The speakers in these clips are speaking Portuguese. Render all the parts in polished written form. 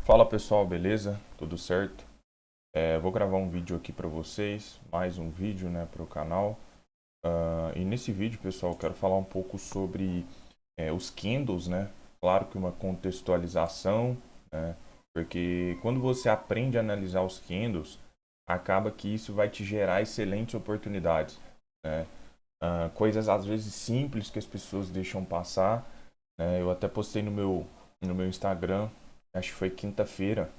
Fala pessoal, beleza? Tudo certo? Vou gravar um vídeo aqui para vocês, mais um vídeo, né, para o canal. E nesse vídeo, pessoal, eu quero falar um pouco sobre os candles, né? Claro que uma contextualização, né? Porque quando você aprende a analisar os candles, acaba que isso vai te gerar excelentes oportunidades, né? Coisas às vezes simples que as pessoas deixam passar, né? Eu até postei no meu Instagram, acho que foi quinta-feira,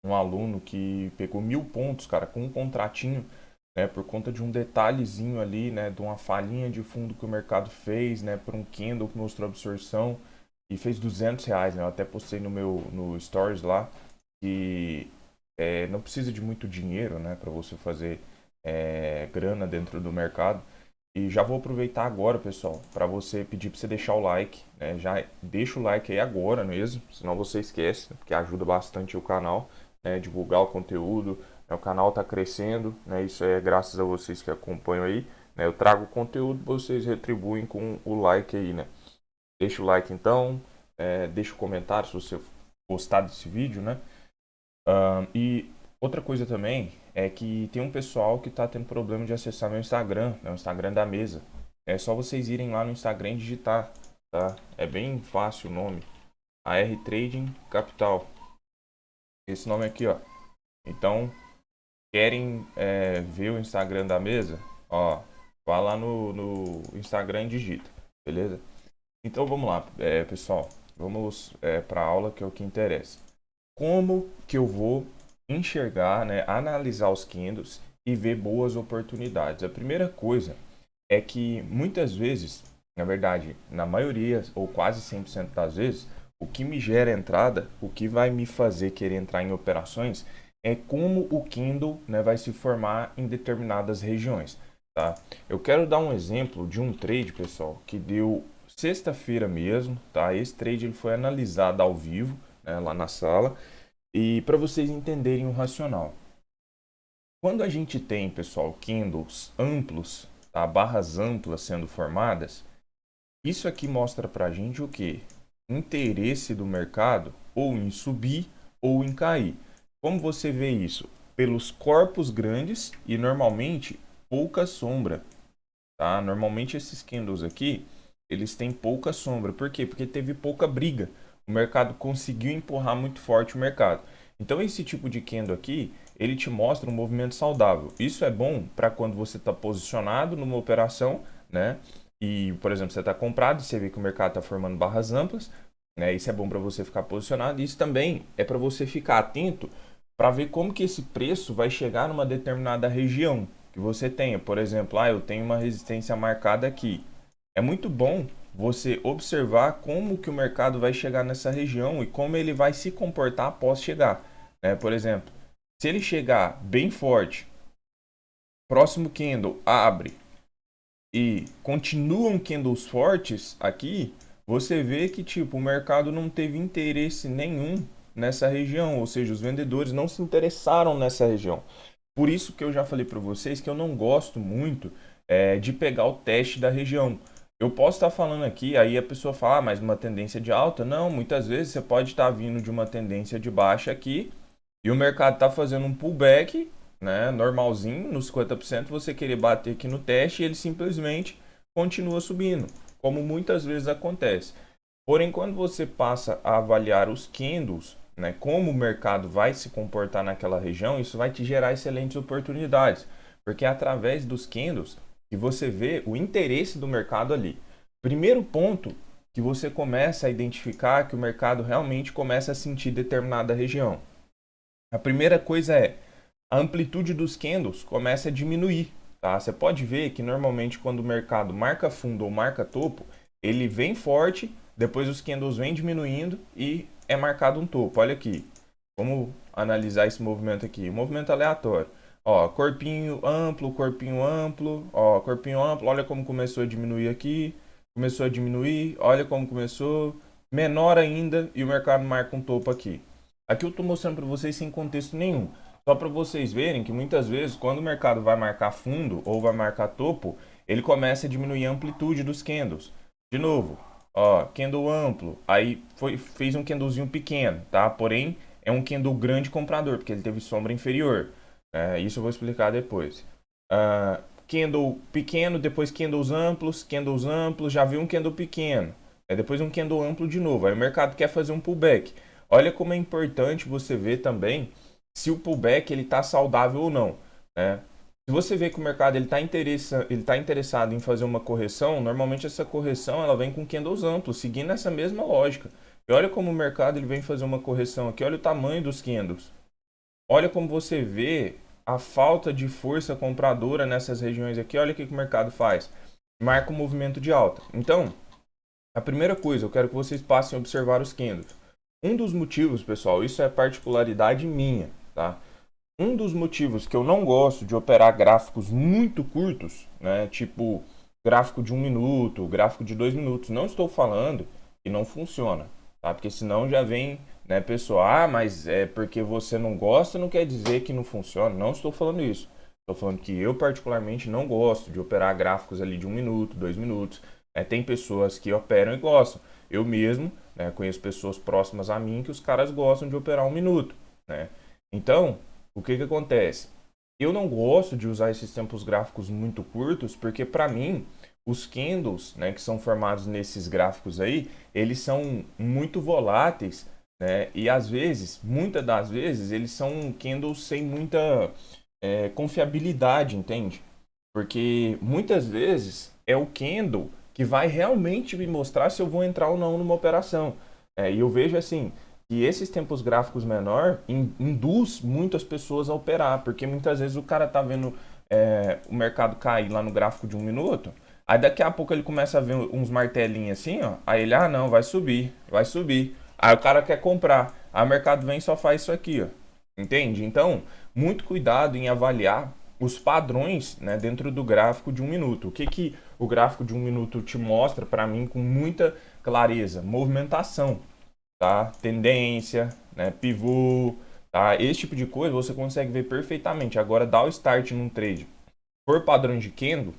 um aluno que pegou 1.000 pontos, cara, com um contratinho, né, por conta de um detalhezinho ali, né, de uma falhinha de fundo que o mercado fez, né, por um candle que mostrou absorção e fez R$ 200, né, eu até postei no Stories lá que não precisa de muito dinheiro, né, para você fazer grana dentro do mercado. E já vou aproveitar agora, pessoal, para você pedir para você deixar o like, né? Já deixa o like aí agora mesmo, senão você esquece, porque ajuda bastante o canal, né? Divulgar o conteúdo, né? O canal está crescendo, né? Isso é graças a vocês que acompanham aí, né? Eu trago conteúdo, vocês retribuem com o like aí, né? Deixa o like então, deixa o comentário se você gostar desse vídeo, né? E outra coisa também é que tem um pessoal que está tendo problema de acessar meu Instagram, né, o Instagram da mesa. É só vocês irem lá no Instagram e digitar, tá? É bem fácil o nome. AR Trading Capital. Esse nome aqui, ó. Então, querem ver o Instagram da mesa? Ó, vá lá no Instagram e digita, beleza? Então vamos lá, pessoal. Vamos para a aula que é o que interessa. Como que eu vou enxergar, né, analisar os candles e ver boas oportunidades? A primeira coisa é que muitas vezes, na verdade, na maioria ou quase 100% das vezes, o que me gera entrada, o que vai me fazer querer entrar em operações é como o candle, né, vai se formar em determinadas regiões, tá? Eu quero dar um exemplo de um trade, pessoal, que deu sexta-feira mesmo, tá? Esse trade ele foi analisado ao vivo, né, lá na sala. E para vocês entenderem o racional. Quando a gente tem, pessoal, candles amplos, tá? Barras amplas sendo formadas, isso aqui mostra para a gente o que? Interesse do mercado ou em subir ou em cair. Como você vê isso? Pelos corpos grandes e normalmente pouca sombra, tá? Normalmente esses candles aqui, eles têm pouca sombra. Por quê? Porque teve pouca briga. O mercado conseguiu empurrar muito forte o mercado. Então esse tipo de candle aqui, ele te mostra um movimento saudável. Isso é bom para quando você está posicionado numa operação, né? E, por exemplo, você está comprado e você vê que o mercado está formando barras amplas, né? Isso é bom para você ficar posicionado. Isso também é para você ficar atento para ver como que esse preço vai chegar numa determinada região que você tenha. Por exemplo, eu tenho uma resistência marcada aqui. É muito bom você observar como que o mercado vai chegar nessa região e como ele vai se comportar após chegar, né? Por exemplo, se ele chegar bem forte, próximo candle abre e continuam candles fortes aqui, você vê que tipo o mercado não teve interesse nenhum nessa região, ou seja, os vendedores não se interessaram nessa região. Por isso que eu já falei para vocês que eu não gosto muito de pegar o teste da região. Eu posso estar falando aqui, aí a pessoa fala, mas uma tendência de alta? Não, muitas vezes você pode estar vindo de uma tendência de baixa aqui e o mercado está fazendo um pullback, né, normalzinho, nos 50%, você querer bater aqui no teste e ele simplesmente continua subindo, como muitas vezes acontece. Porém, quando você passa a avaliar os candles, né, como o mercado vai se comportar naquela região, isso vai te gerar excelentes oportunidades, porque é através dos candles que você vê o interesse do mercado ali. Primeiro ponto que você começa a identificar que o mercado realmente começa a sentir determinada região. A primeira coisa é a amplitude dos candles começa a diminuir, tá? Você pode ver que normalmente quando o mercado marca fundo ou marca topo, ele vem forte, depois os candles vêm diminuindo e é marcado um topo. Olha aqui, vamos analisar esse movimento aqui, movimento aleatório. Ó, corpinho amplo, ó, corpinho amplo, olha como começou a diminuir aqui, começou a diminuir, olha como começou, menor ainda e o mercado marca um topo aqui. Aqui eu estou mostrando para vocês sem contexto nenhum. Só para vocês verem que muitas vezes, quando o mercado vai marcar fundo ou vai marcar topo, ele começa a diminuir a amplitude dos candles. De novo, ó, candle amplo, aí fez um candlezinho pequeno, tá? Porém, é um candle grande comprador, porque ele teve sombra inferior. Isso eu vou explicar depois. Candle pequeno, depois candles amplos, já viu um candle pequeno. Depois um candle amplo de novo. Aí o mercado quer fazer um pullback. Olha como é importante você ver também se o pullback está saudável ou não. Né? Se você vê que o mercado está interessado em fazer uma correção, normalmente essa correção ela vem com candles amplos, seguindo essa mesma lógica. E olha como o mercado ele vem fazer uma correção aqui, olha o tamanho dos candles. Olha como você vê a falta de força compradora nessas regiões aqui. Olha o que o mercado faz. Marca um movimento de alta. Então, a primeira coisa, eu quero que vocês passem a observar os candles. Um dos motivos, pessoal, isso é particularidade minha, tá? Um dos motivos que eu não gosto de operar gráficos muito curtos, né? Tipo gráfico de 1 minuto, gráfico de 2 minutos. Não estou falando que não funciona, tá? Porque senão já vem, né, pessoal, mas é porque você não gosta, não quer dizer que não funciona. Não estou falando isso. Estou falando que eu particularmente não gosto de operar gráficos ali de 1 minuto, 2 minutos. Tem pessoas que operam e gostam. Eu mesmo, né, conheço pessoas próximas a mim que os caras gostam de operar 1 minuto, né? Então, o que acontece? Eu não gosto de usar esses tempos gráficos muito curtos, porque para mim, os candles, né, que são formados nesses gráficos aí, eles são muito voláteis, né? E às vezes, muitas das vezes, eles são candles sem muita confiabilidade, entende? Porque muitas vezes é o candle que vai realmente me mostrar se eu vou entrar ou não numa operação. E eu vejo assim, que esses tempos gráficos menor induz muitas pessoas a operar, porque muitas vezes o cara tá vendo o mercado cair lá no gráfico de 1 minuto, aí daqui a pouco ele começa a ver uns martelinhos assim, ó, aí ele, não, vai subir. Aí o cara quer comprar, aí o mercado vem e só faz isso aqui, ó, entende? Então, muito cuidado em avaliar os padrões, né, dentro do gráfico de 1 minuto. O que o gráfico de 1 minuto te mostra para mim com muita clareza? Movimentação, tá? Tendência, né? Pivô, tá? Esse tipo de coisa você consegue ver perfeitamente. Agora, dar o start num trade por padrão de candle,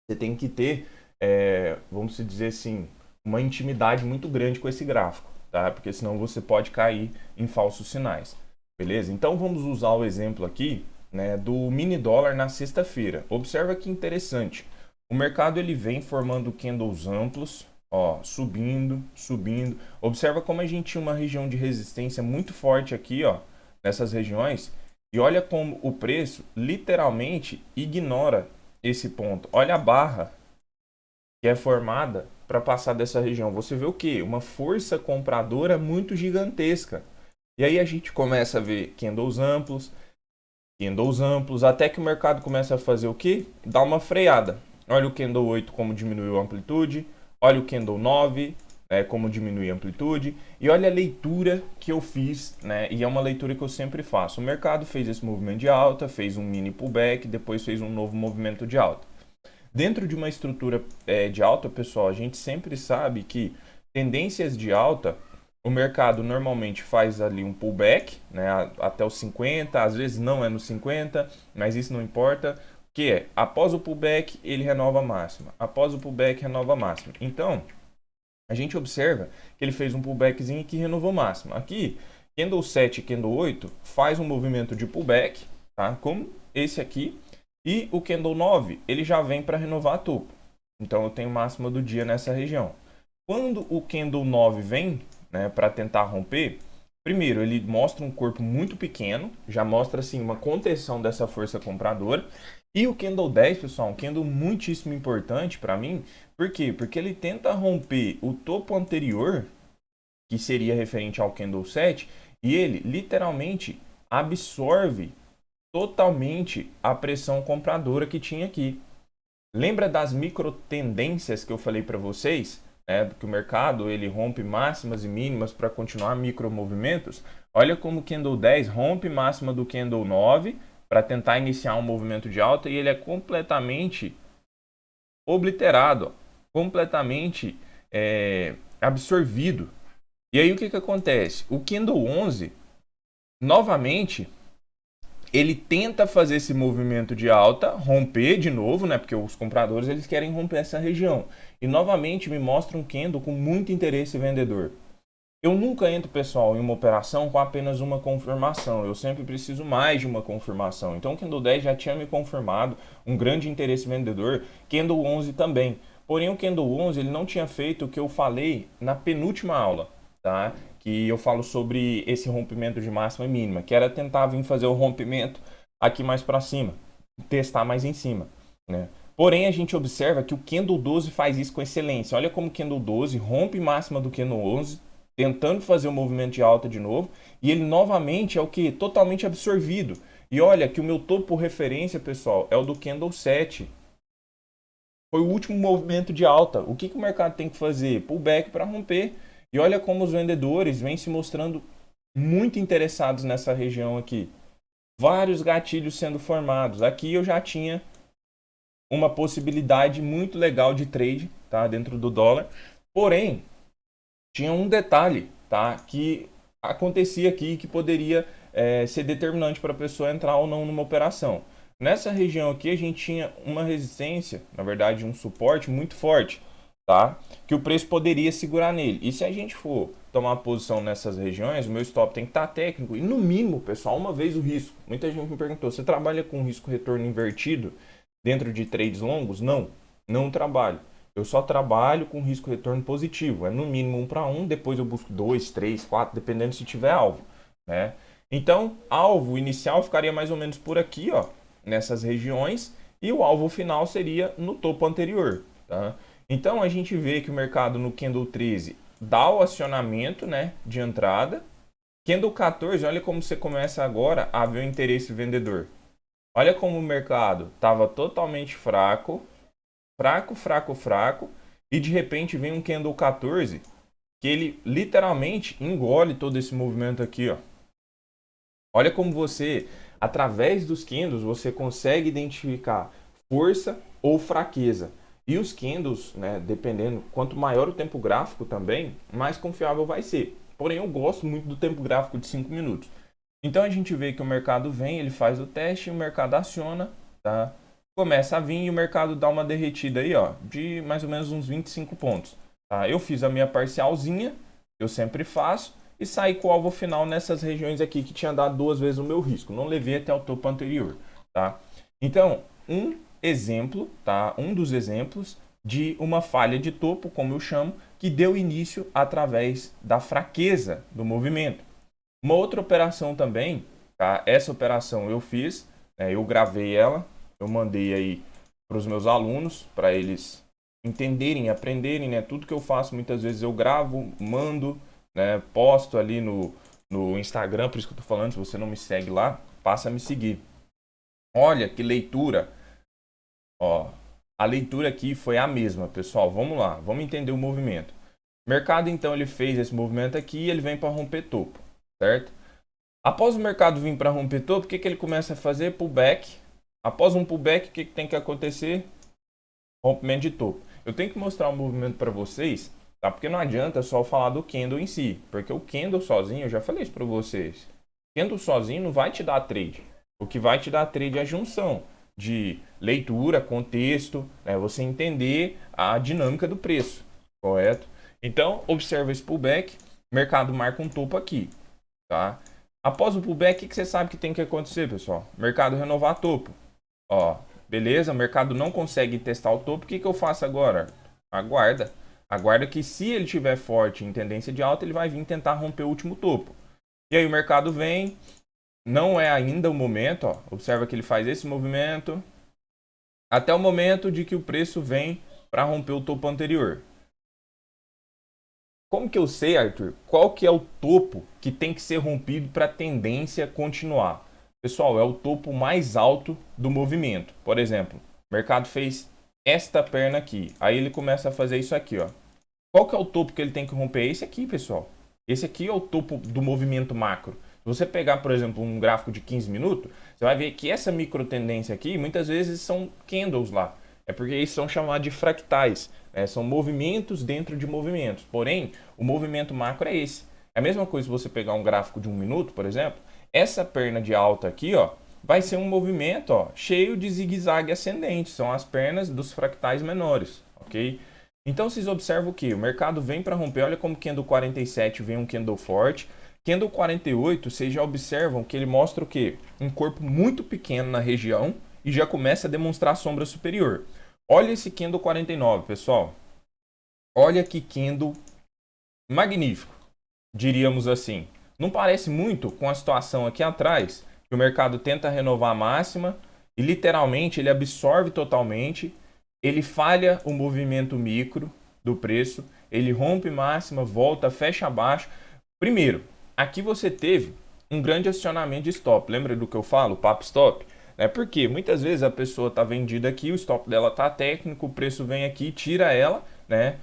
você tem que ter, vamos dizer assim, uma intimidade muito grande com esse gráfico, tá? Porque senão você pode cair em falsos sinais, beleza? Então, vamos usar o exemplo aqui, né, do mini dólar na sexta-feira. Observa que interessante. O mercado ele vem formando candles amplos, ó, subindo. Observa como a gente tinha uma região de resistência muito forte aqui, ó, nessas regiões. E olha como o preço literalmente ignora esse ponto. Olha a barra que é formada para passar dessa região. Você vê o quê? Uma força compradora muito gigantesca. E aí a gente começa a ver candles amplos, até que o mercado começa a fazer o quê? Dá uma freada. Olha o candle 8 como diminuiu a amplitude, olha o candle 9, né, como diminui a amplitude, e olha a leitura que eu fiz, né, e é uma leitura que eu sempre faço. O mercado fez esse movimento de alta, fez um mini pullback, depois fez um novo movimento de alta. Dentro de uma estrutura de alta, pessoal, a gente sempre sabe que tendências de alta, o mercado normalmente faz ali um pullback, né, até os 50, às vezes não é no 50, mas isso não importa, que é, após o pullback, ele renova a máxima, após o pullback, renova a máxima. Então, a gente observa que ele fez um pullbackzinho que renovou máxima. Aqui, candle 7 e candle 8 faz um movimento de pullback, tá, como esse aqui, e o candle 9, ele já vem para renovar a topo. Então, eu tenho máxima do dia nessa região. Quando o candle 9 vem, né, para tentar romper, primeiro ele mostra um corpo muito pequeno, já mostra assim uma contenção dessa força compradora. E o candle 10, pessoal, um candle muitíssimo importante para mim. Por quê? Porque ele tenta romper o topo anterior, que seria referente ao candle 7, e ele literalmente absorve totalmente a pressão compradora que tinha aqui. Lembra das micro tendências que eu falei para vocês? Que o mercado ele rompe máximas e mínimas para continuar micro movimentos. Olha como o candle 10 rompe máxima do candle 9 para tentar iniciar um movimento de alta e ele é completamente obliterado, completamente absorvido. E aí o que acontece? O candle 11 novamente ele tenta fazer esse movimento de alta, romper de novo, né? Porque os compradores eles querem romper essa região. E novamente me mostra um candle com muito interesse vendedor. Eu nunca entro, pessoal, em uma operação com apenas uma confirmação. Eu sempre preciso mais de uma confirmação. Então, o Candle 10 já tinha me confirmado um grande interesse vendedor, Candle 11 também. Porém, o Candle 11 ele não tinha feito o que eu falei na penúltima aula, tá? Que eu falo sobre esse rompimento de máxima e mínima, que era tentar vir fazer o rompimento aqui mais para cima, testar mais em cima, né? Porém, a gente observa que o Candle 12 faz isso com excelência. Olha como o Candle 12 rompe máxima do Candle 11, tentando fazer o movimento de alta de novo, e ele novamente é o que? Totalmente absorvido. E olha que o meu topo referência, pessoal, é o do Candle 7. Foi o último movimento de alta. O que o mercado tem que fazer? Pullback para romper. E olha como os vendedores vêm se mostrando muito interessados nessa região aqui. Vários gatilhos sendo formados. Aqui eu já tinha uma possibilidade muito legal de trade, tá, dentro do dólar. Porém, tinha um detalhe, tá, que acontecia aqui que poderia ser determinante para a pessoa entrar ou não numa operação. Nessa região aqui a gente tinha uma resistência, na verdade um suporte muito forte, tá, que o preço poderia segurar nele. E se a gente for tomar posição nessas regiões, o meu stop tem que estar técnico e no mínimo, pessoal, uma vez o risco. Muita gente me perguntou, você trabalha com risco retorno invertido dentro de trades longos? Não, não trabalho. Eu só trabalho com risco retorno positivo. É no mínimo 1 para 1, depois eu busco 2, 3, 4, dependendo se tiver alvo, né? Então, alvo inicial ficaria mais ou menos por aqui, ó, nessas regiões, e o alvo final seria no topo anterior, tá? Então, a gente vê que o mercado no Candle 13 dá o acionamento, né, de entrada. Candle 14, olha como você começa agora a ver o interesse vendedor. Olha como o mercado estava totalmente fraco, e de repente vem um Candle 14 que ele literalmente engole todo esse movimento aqui, ó. Olha como você, através dos candles, você consegue identificar força ou fraqueza. E os candles, né, dependendo, quanto maior o tempo gráfico também, mais confiável vai ser. Porém, eu gosto muito do tempo gráfico de 5 minutos. Então a gente vê que o mercado vem, ele faz o teste, o mercado aciona, tá? Começa a vir e o mercado dá uma derretida aí, ó, de mais ou menos uns 25 pontos. Tá? Eu fiz a minha parcialzinha, eu sempre faço, e saí com o alvo final nessas regiões aqui que tinha dado 2 vezes o meu risco. Não levei até o topo anterior, tá? Então, um exemplo, tá? Um dos exemplos de uma falha de topo, como eu chamo, que deu início através da fraqueza do movimento. Uma outra operação também, tá? Essa operação eu fiz, eu gravei ela, eu mandei aí para os meus alunos, para eles entenderem, aprenderem, né? Tudo que eu faço, muitas vezes eu gravo, mando, né? Posto ali no Instagram, por isso que eu tô falando, se você não me segue lá, passa a me seguir. Olha que leitura, ó, a leitura aqui foi a mesma, pessoal, vamos lá, vamos entender o movimento. O mercado, então, ele fez esse movimento aqui e ele vem para romper topo, certo? Após o mercado vir para romper topo, o que ele começa a fazer? Pullback. Após um pullback, o que tem que acontecer? Rompimento de topo. Eu tenho que mostrar o movimento para vocês, tá? Porque não adianta só falar do candle em si, porque o candle sozinho, eu já falei isso para vocês, o candle sozinho não vai te dar trade. O que vai te dar trade é a junção de leitura, contexto, né? Você entender a dinâmica do preço, correto? Então, observa esse pullback, o mercado marca um topo aqui, tá? Após o pullback, o que você sabe que tem que acontecer, pessoal? Mercado renovar topo. Ó, beleza, o mercado não consegue testar o topo, o que eu faço agora? Aguarda. Aguarda que se ele estiver forte em tendência de alta, ele vai vir tentar romper o último topo. E aí o mercado vem, não é ainda o momento, ó, observa que ele faz esse movimento, até o momento de que o preço vem para romper o topo anterior. Como que eu sei, Arthur, qual que é o topo que tem que ser rompido para a tendência continuar? Pessoal, é o topo mais alto do movimento. Por exemplo, o mercado fez esta perna aqui. Aí ele começa a fazer isso aqui, ó. Qual que é o topo que ele tem que romper? Esse aqui, pessoal. Esse aqui é o topo do movimento macro. Se você pegar, por exemplo, um gráfico de 15 minutos, você vai ver que essa micro tendência aqui, muitas vezes são candles lá. É porque eles são chamados de fractais. São movimentos dentro de movimentos. Porém, o movimento macro é esse. É a mesma coisa se você pegar um gráfico de 1 minuto, por exemplo. Essa perna de alta aqui, ó, vai ser um movimento, ó, cheio de zigue-zague ascendente. São as pernas dos fractais menores, ok? Então vocês observam o que? O mercado vem para romper, olha como candle 47 vem um candle forte. Candle 48, vocês já observam que ele mostra o quê? Um corpo muito pequeno na região e já começa a demonstrar sombra superior. Olha esse candle 49, pessoal. Olha que candle magnífico, diríamos assim. Não parece muito com a situação aqui atrás, que o mercado tenta renovar a máxima e literalmente ele absorve totalmente, ele falha o movimento micro do preço, ele rompe máxima, volta, fecha abaixo. Primeiro, aqui você teve um grande acionamento de stop. Lembra do que eu falo? Papo stop? Porque muitas vezes a pessoa está vendida aqui, o stop dela está técnico, o preço vem aqui, tira ela, né?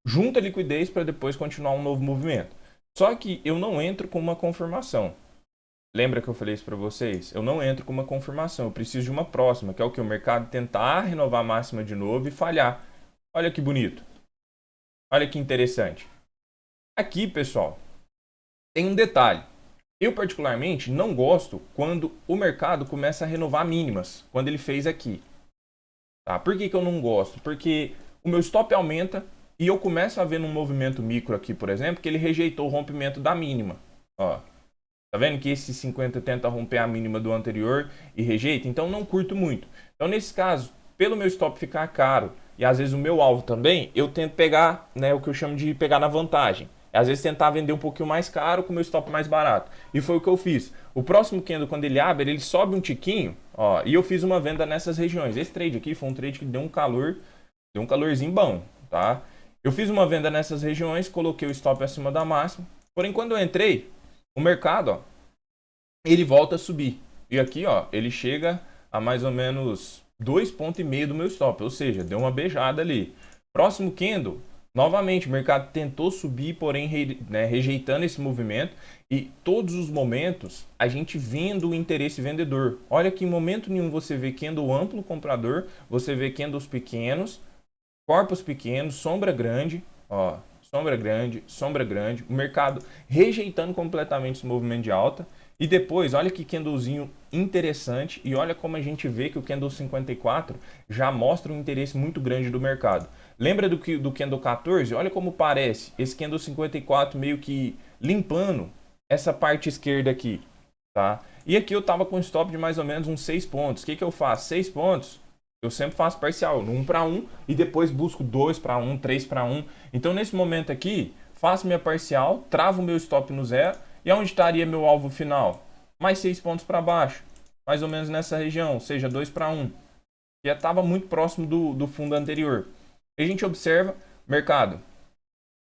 Junta liquidez para depois continuar um novo movimento. Só que eu não entro com uma confirmação. Lembra que eu falei isso para vocês? Eu não entro com uma confirmação, eu preciso de uma próxima, que é o que? O mercado tentar renovar a máxima de novo e falhar. Olha que bonito. Olha que interessante. Aqui, pessoal, tem um detalhe. Eu, particularmente, não gosto quando o mercado começa a renovar mínimas, quando ele fez aqui. Tá? Por que eu não gosto? Porque o meu stop aumenta e eu começo a ver num movimento micro aqui, por exemplo, que ele rejeitou o rompimento da mínima. Ó. Tá vendo que esse 50 tenta romper a mínima do anterior e rejeita? Então não curto muito. Então nesse caso, pelo meu stop ficar caro e às vezes o meu alvo também, eu tento pegar, né, o que eu chamo de pegar na vantagem. Às vezes tentar vender um pouquinho mais caro com o meu stop mais barato. E foi o que eu fiz. O próximo candle, quando ele abre, ele sobe um tiquinho, ó, e eu fiz uma venda nessas regiões. Esse trade aqui foi um trade que deu um calorzinho bom, tá? Eu fiz uma venda nessas regiões, coloquei o stop acima da máxima. Porém, quando eu entrei, o mercado, ó, ele volta a subir. E aqui, ó, ele chega a mais ou menos 2,5 pontos do meu stop, ou seja, deu uma beijada ali. Próximo candle, novamente, o mercado tentou subir, porém rejeitando esse movimento. E todos os momentos, a gente vendo o interesse vendedor. Olha que em momento nenhum você vê candle amplo comprador, você vê candles pequenos, corpos pequenos, sombra grande, ó, sombra grande, o mercado rejeitando completamente esse movimento de alta. E depois, olha que candlezinho interessante e olha como a gente vê que o candle 54 já mostra um interesse muito grande do mercado. Lembra do candle 14? Olha como parece esse candle 54 meio que limpando essa parte esquerda aqui, tá? E aqui eu tava com um stop de mais ou menos uns 6 pontos. O que eu faço? 6 pontos. Eu sempre faço parcial, no 1 para 1 e depois busco 2 para 1, 3 para 1. Então nesse momento aqui, faço minha parcial, travo o meu stop no zero. E onde estaria meu alvo final? Mais 6 pontos para baixo, mais ou menos nessa região, ou seja, 2 para 1. Já estava muito próximo do fundo anterior. E a gente observa, mercado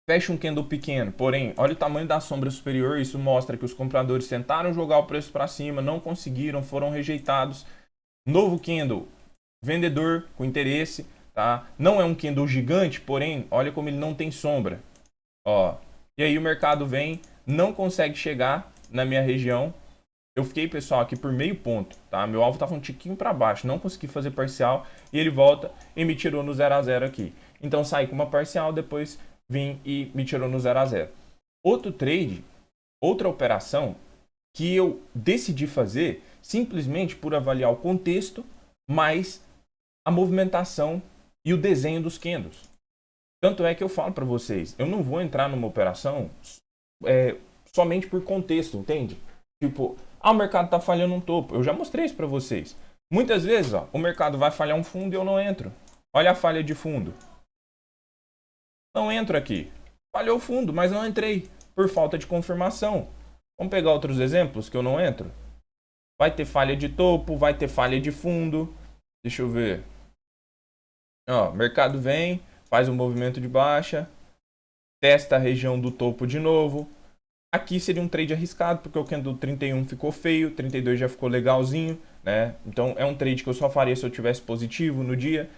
fecha um candle pequeno, porém, olha o tamanho da sombra superior, isso mostra que os compradores tentaram jogar o preço para cima, não conseguiram, foram rejeitados. Novo candle, vendedor com interesse, tá? Não é um candle gigante, porém, olha como ele não tem sombra. Ó. E aí o mercado vem, não consegue chegar na minha região. Eu fiquei, pessoal, aqui por meio ponto, tá? Meu alvo estava um tiquinho para baixo, não consegui fazer parcial e ele volta e me tirou no 0 a 0 aqui. Então saí com uma parcial, depois vim e me tirou no 0 a 0. Outro trade, outra operação que eu decidi fazer simplesmente por avaliar o contexto, mais a movimentação e o desenho dos candles. Tanto é que eu falo para vocês, eu não vou entrar numa operação somente por contexto, entende? Tipo, o mercado tá falhando um topo. Eu já mostrei isso para vocês. Muitas vezes, ó, o mercado vai falhar um fundo e eu não entro. Olha a falha de fundo. Não entro aqui. Falhou o fundo, mas não entrei por falta de confirmação. Vamos pegar outros exemplos que eu não entro? Vai ter falha de topo, vai ter falha de fundo. Deixa eu ver. Ó, mercado vem, faz um movimento de baixa, testa a região do topo de novo. Aqui seria um trade arriscado, porque o candle 31 ficou feio, 32 já ficou legalzinho, né? Então é um trade que eu só faria se eu tivesse positivo no dia.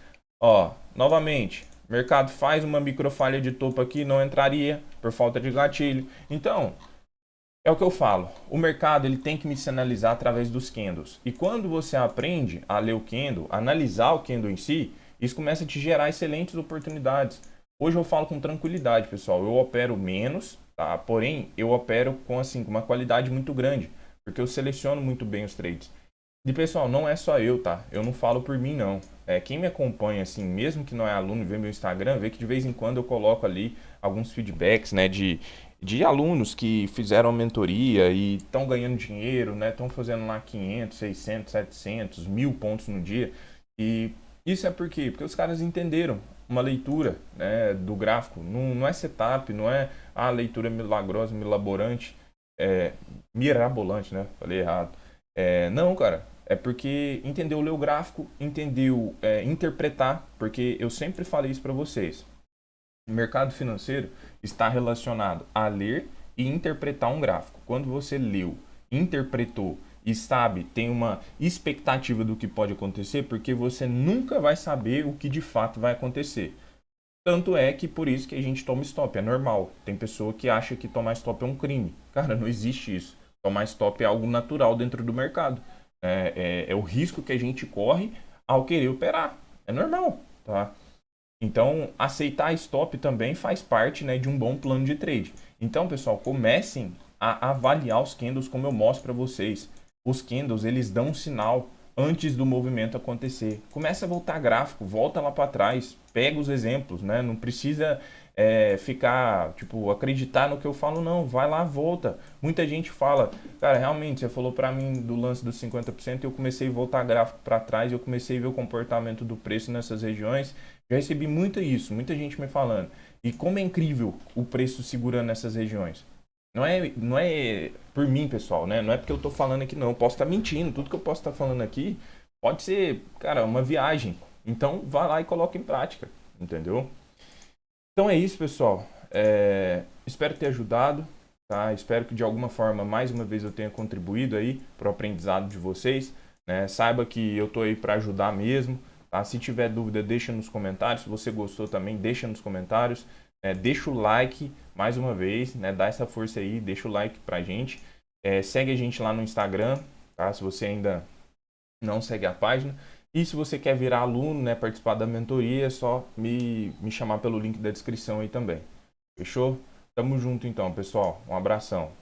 Ó, novamente, mercado faz uma microfalha de topo aqui, não entraria por falta de gatilho. Então, é o que eu falo, o mercado ele tem que me sinalizar através dos candles. E quando você aprende a ler o candle, analisar o candle em si, isso começa a te gerar excelentes oportunidades. Hoje eu falo com tranquilidade, pessoal, eu opero menos, tá? Porém, eu opero com uma qualidade muito grande, porque eu seleciono muito bem os trades. E pessoal, não é só eu, tá? Eu não falo por mim, não. quem me acompanha, assim, mesmo que não é aluno e vê meu Instagram, vê que de vez em quando eu coloco ali alguns feedbacks, né, de alunos que fizeram a mentoria e estão ganhando dinheiro, né, estão fazendo lá 500, 600, 700, 1.000 pontos no dia. E isso é por quê? Porque os caras entenderam uma leitura, né, do gráfico. Não é setup, não é a leitura milagrosa, milaborante, mirabolante, né? Falei errado. Não, cara. É porque entendeu ler o gráfico, entendeu interpretar, porque eu sempre falei isso para vocês. O mercado financeiro está relacionado a ler e interpretar um gráfico. Quando você leu, interpretou e sabe, tem uma expectativa do que pode acontecer, porque você nunca vai saber o que de fato vai acontecer. Tanto é que por isso que a gente toma stop, é normal. Tem pessoa que acha que tomar stop é um crime. Cara, não existe isso. Tomar stop é algo natural dentro do mercado. É o risco que a gente corre ao querer operar. É normal, tá? Então, aceitar stop também faz parte, né, de um bom plano de trade. Então, pessoal, comecem a avaliar os candles como eu mostro para vocês. Os candles, eles dão um sinal antes do movimento acontecer. Começa a voltar gráfico, volta lá para trás, pega os exemplos, né? Não precisa ficar, tipo, acreditar no que eu falo, não. Vai lá, volta. Muita gente fala, cara, realmente, você falou para mim do lance dos 50% e eu comecei a voltar gráfico para trás, eu comecei a ver o comportamento do preço nessas regiões. Já recebi muito isso, muita gente me falando. E como é incrível o preço segurando nessas regiões. Não é por mim, pessoal, né? Não é porque eu tô falando aqui, não. Eu posso estar mentindo. Tudo que eu posso estar falando aqui pode ser, cara, uma viagem. Então, vá lá e coloque em prática, entendeu? Então é isso, pessoal. Espero ter ajudado, tá? Espero que de alguma forma, mais uma vez, eu tenha contribuído aí para o aprendizado de vocês, né? Saiba que eu tô aí para ajudar mesmo, tá? Se tiver dúvida, deixa nos comentários. Se você gostou também, deixa nos comentários. Deixa o like mais uma vez, né? Dá essa força aí, deixa o like pra gente. Segue a gente lá no Instagram, tá? Se você ainda não segue a página. E se você quer virar aluno, né, participar da mentoria, é só me chamar pelo link da descrição aí também. Fechou? Tamo junto então, pessoal. Um abração.